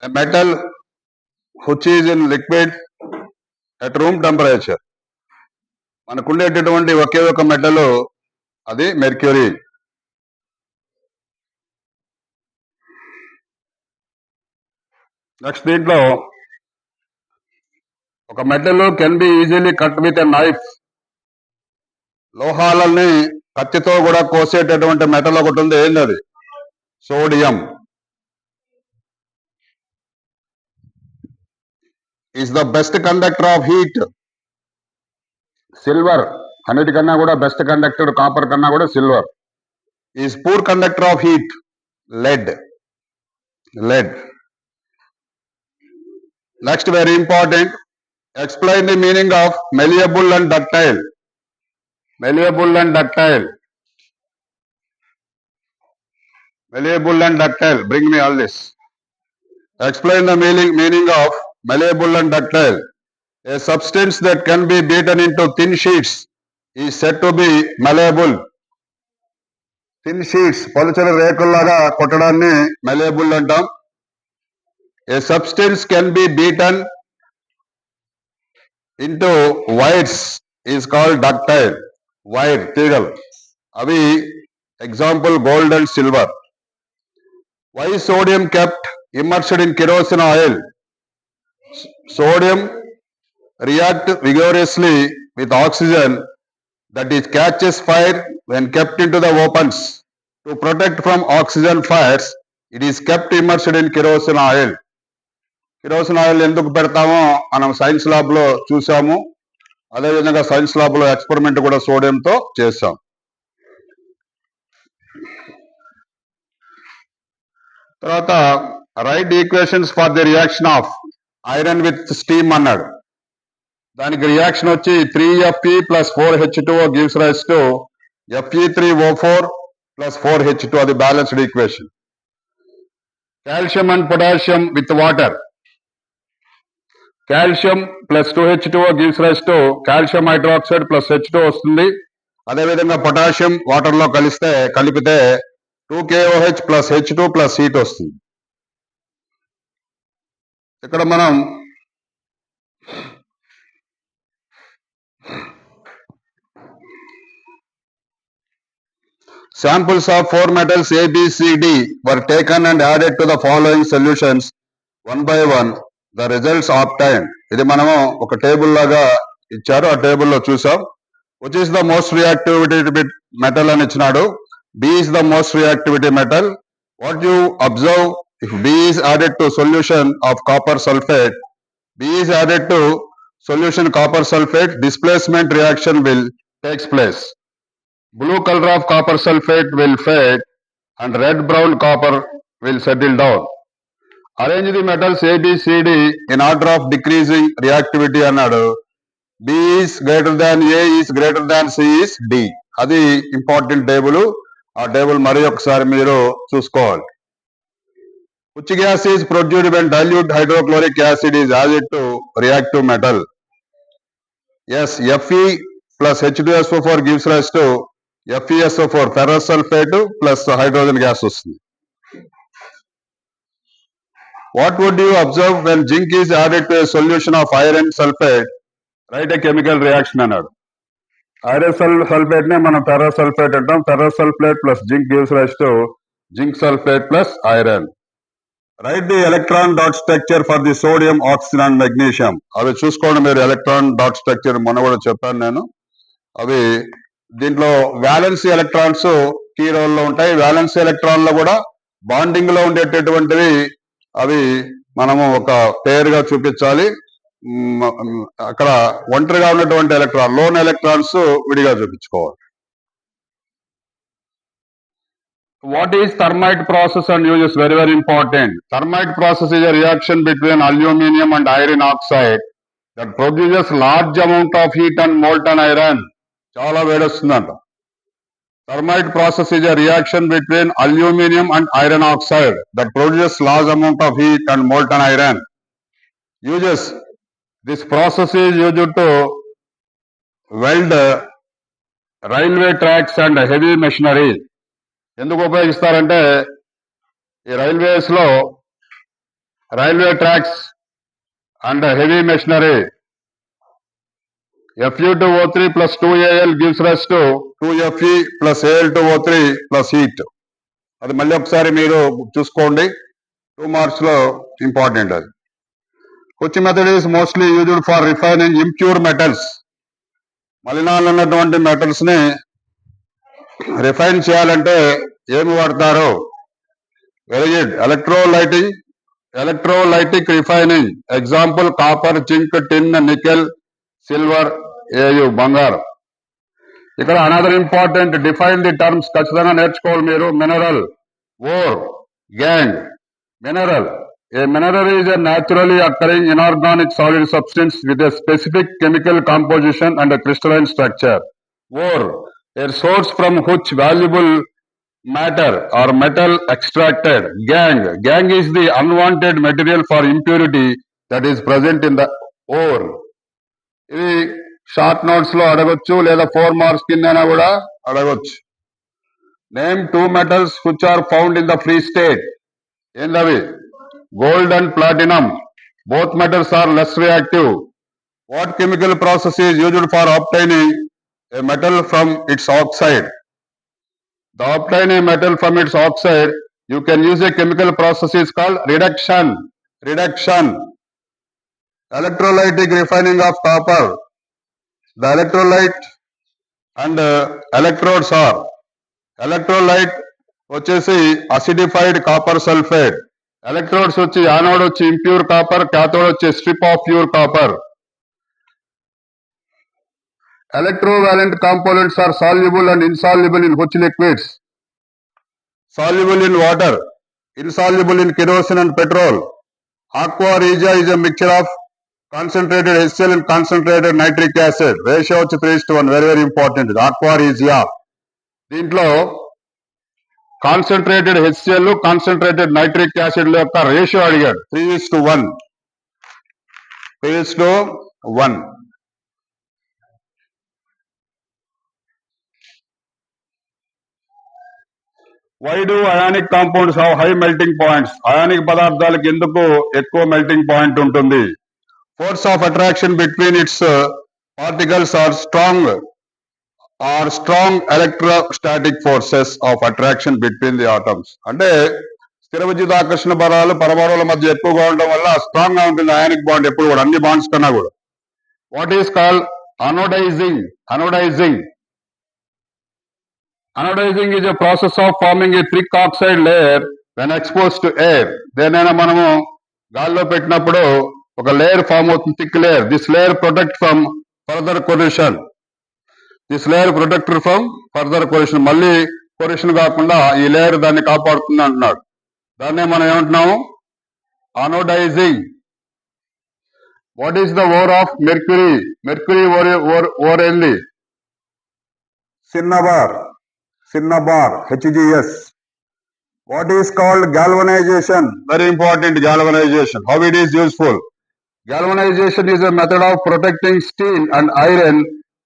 A metal which is in liquid at room temperature. మనకుండేటటువంటి ఒకే ఒక metal అది mercury. Next దీంట్లో ఒక metal can be easily cut with a knife. లోహాలని కత్తితో కూడా కోసేటటువంటి మెటల్ ఒకటి ఉంది. ఏంది అది? Sodium. Is the best conductor of heat. Silver అన్నిటికన్నా కూడా బెస్ట్ కండక్టర్, కాపర్ కన్నా కూడా silver. Is poor conductor of heat. Lead. Next very important, explain the meaning of malleable and ductile. Malleable and ductile. Bring me all this. Explain the meaning of malleable and ductile. A substance that can be beaten into thin sheets is said to be malleable. Thin sheets, పలుచని రేకుల్లాగా కొట్టడాన్ని malleable అంటాం. A substance can be beaten into wires is called ductile. Wire, తీగలు, అవి example gold and silver. Why sodium kept immersed in kerosene oil? Sodium react vigorously with oxygen that it catches fire when kept into the opens. To protect from oxygen fires, it is kept immersed in kerosene oil. Kerosene oil ఎందుకు పెడతామో మనం science lab లో చూసాము. అదేవిధంగా science lab లో experiment కూడా సోడియంతో చేసాం. తర్వాత right equations for the reaction of iron with steam అన్నాడు. దానికి రియాక్షన్ వచ్చి 3Fe + 4H2O gives rise to Fe3O4 + 4H2. అది balanced equation. Calcium and potassium with water. Calcium + 2H2O gives rise to calcium hydroxide + H2O వస్తుంది. అదేవిధంగా potassium water లో కలిపితే 2KOH + H2 + heat వస్తుంది. ఇక్కడ మనం samples of 4 metals A, B, C, D were taken and added to the following solutions one by one. The results obtained. ఇది మనము ఒక టేబుల్ లాగా ఇచ్చారు, ఆ టేబుల్లో చూసాం. Which is the most reactivity metal అని ఇచ్చినాడు. B is the most reactivity metal. What you observe, if B is added to solution of copper sulfate, displacement reaction will takes place. Blue color of copper sulfate will fade and red brown copper will settle down. Arrange the metals A, B, C, D in order of decreasing reactivity అన్నాడు. B is greater than A is greater than C is D. అది important table. ఆ table మరి ఒకసారి మీరు చూసుకోవాలి. Which gas is produced when dilute hydrochloric acid is added to reactive metal? Yes, Fe + H2SO4 gives rise to FeSO4, ferrous sulfate plus hydrogen gas వస్తుంది. What would you observe when zinc is added to a solution of iron sulfate? Write a chemical reaction అన్నాడు. Iron sulphate నే మనం ferrous sulphate అంటాం. Ferrous sulphate plus zinc gives rise to zinc sulphate plus iron. Right the electron dot structure for the sodium, oxygen and magnesium. అవి చూసుకోండి మీరు. Electron dot structure మొన్న కూడా చెప్పాను నేను. అవి దీంట్లో వ్యాలెన్సీ ఎలక్ట్రాన్స్ కీ రోల్లో ఉంటాయి. వ్యాలెన్సీ ఎలక్ట్రాన్ లో కూడా బాండింగ్ లో ఉండేటటువంటివి అవి మనము ఒక పేర్ గా చూపించాలి. అక్కడ ఒంటరిగా ఉన్నటువంటి ఎలక్ట్రాన్, లోన్ ఎలక్ట్రాన్స్ విడిగా చూపించుకోవాలి. What is thermite process and uses? Very, very important. Thermite process is a reaction between aluminum and iron oxide that produces large amount of heat and molten iron. చాలా వేడొస్తుందంట. Thermite process is a reaction between aluminum and iron oxide that produces large amount of heat and molten iron. Uses. This process is used to weld railway tracks and heavy machinery. ఎందుకు ఉపయోగిస్తారంటే ఈ railways లో railway tracks and heavy machinery. Fu2O3 plus 2Al gives rise to 2Fe plus Al2O3 plus heat. అది మళ్ళీ ఒకసారి మీరు చూసుకోండి, 2 marks లో important అది. Which method is mostly used for refining impure metals? మలినాలు ఉన్నటువంటి మెటల్స్ ని రిఫైన్ చేయాలంటే ఏమి వాడతారు? Very good, electrolytic refining. Example copper, zinc, tin, nickel, silver, AU బంగారం. ఇక్కడ another important, define the terms ఖచ్చితంగా నేర్చుకోవాలి మీరు. Mineral, ore, gangue. Mineral, a mineral is a naturally occurring inorganic solid substance with a specific chemical composition and a crystalline structure. Ore, a source from which valuable matter or metal extracted. Gang is the unwanted material for impurity that is present in the ore. ఇది short notes లో అడగొచ్చు, లేదా 4 marks కింద కూడా అడగొచ్చు. Name 2 metals which are found in the free state. ఏందవి? Gold and platinum. Both metals are less reactive. What chemical process is used for obtaining a metal from its oxide? To obtain a metal from its oxide, you can use a chemical process is called reduction. Electrolytic refining of copper. The electrolyte and electrodes are, electrolyte వచ్చేసి acidified copper sulfate. Electrodes వచ్చి anode వచ్చి impure copper, cathode వచ్చి strip of pure copper. Electrovalent components are soluble and insoluble in which liquids? Soluble in water, insoluble in kerosene and petrol. Aqua regia is a mixture of concentrated HCl and concentrated nitric acid. Ratio వచ్చి 3:1. very important. Aqua regia. దీంట్లో concentrated HCl, concentrated nitric acid యొక్క ratio అడిగాడు. 3:1. Why do ionic compounds have high melting points? Ionic పదార్థాలకు ఎందుకు ఎక్కువ melting point ఉంటుంది? Force of attraction between its particles are strong electrostatic forces of attraction between the atoms. అంటే స్థిర విద్యుత్ ఆకర్షణ బలాలు పరమాణువుల మధ్య ఎక్కువగా ఉండడం వల్ల స్ట్రాంగ్ గా ఉంటుంది అయానిక్ బాండ్ ఎప్పుడు కూడా, అన్ని బాండ్స్ కన్నా కూడా. What is called anodizing? Anodizing is a process of forming a thick oxide layer when exposed to air. దేనైనా మనము గాల్లో పెట్టినప్పుడు ఒక లేయర్ ఫామ్ అవుతుంది, thick layer. This layer protect from further collision. మళ్ళీ కొలిషన్ కాకుండా ఈ లేయర్ దాన్ని కాపాడుతుంది అంటున్నాడు. దాన్నే మనం ఏమంటున్నాము? Anodising. What is the ore of mercury? Mercury ore ఏంది? Cinnabar, HGS. What is called galvanization? Very important, galvanization. How it is useful? Galvanization is a method of protecting steel and iron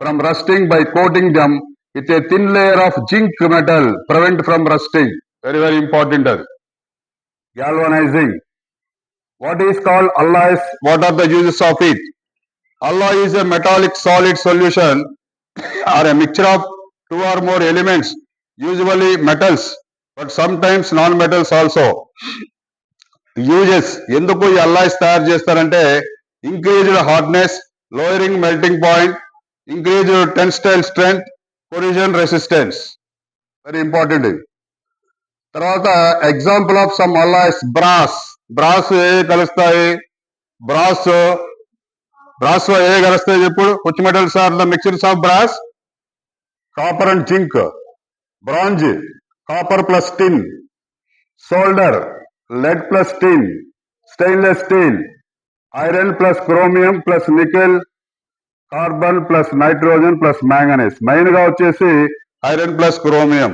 from rusting by coating them with a thin layer of zinc metal, prevent from rusting. Very, very important. Galvanizing. What is called alloys? What are the uses of it? Alloy is a metallic solid solution or a mixture of 2 or more elements, usually metals, but sometimes non-metals also. Uses, ఎందుకు ఈ alloys తయారు చేస్తారంటే increased hardness, lowering melting point, increased tensile strength, collision resistance. Very important ఇది. తర్వాత example of some alloys. Brass ఏ కలుస్తాయి? Brass లో ఏ కలుస్తాయి చెప్పుడు? which metals are the mixtures of brass? Copper and zinc. Bronze, copper plus tin. Solder, lead plus tin. Stainless steel, iron plus chromium plus nickel. Carbon plus nitrogen plus manganese. Main గా వచ్చేసి iron plus chromium.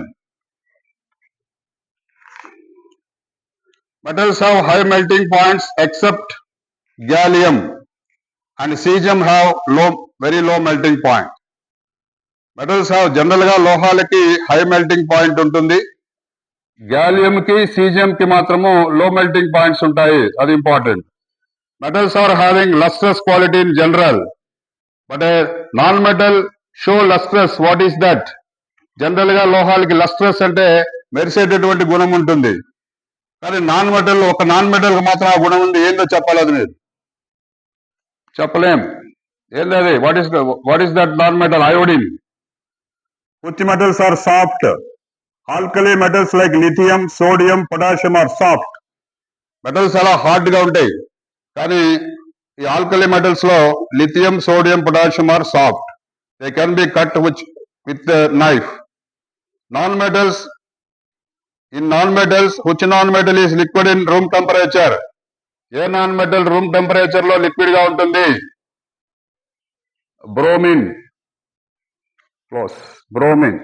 Metals have high melting points except gallium and cesium have very low melting point. Metals have, general గా లోహాలకి high melting point ఉంటుంది, gallium కి caesium కి మాత్రము low melting points ఉంటాయి, అది important. Metals are having lustrous quality in general, but non metal show lustrous. What is that? General గా లోహాలకి లస్ట్రస్ అంటే మెరిసేటటువంటి గుణం ఉంటుంది, కానీ నాన్ మెటల్, ఒక నాన్ మెటల్ కి మాత్రం ఆ గుణం ఉంది. ఏందో చెప్పాలి, అది మీరు చెప్పలేం. ఏంది అది? What is that non metal? Iodine. Which metals are soft? Alkali metals like lithium, sodium, potassium are soft. Metals చాలా హార్డ్ గా ఉంటాయి, కానీ ఈ ఆల్కలీ మెటల్స్ లో lithium, sodium, potassium are soft. They can be cut with knife. Non metals, in non metals, which non metal is liquid in room temperature? ఏ non metal room temperature లో liquid గా ఉంటుంది? Bromine. Bromine.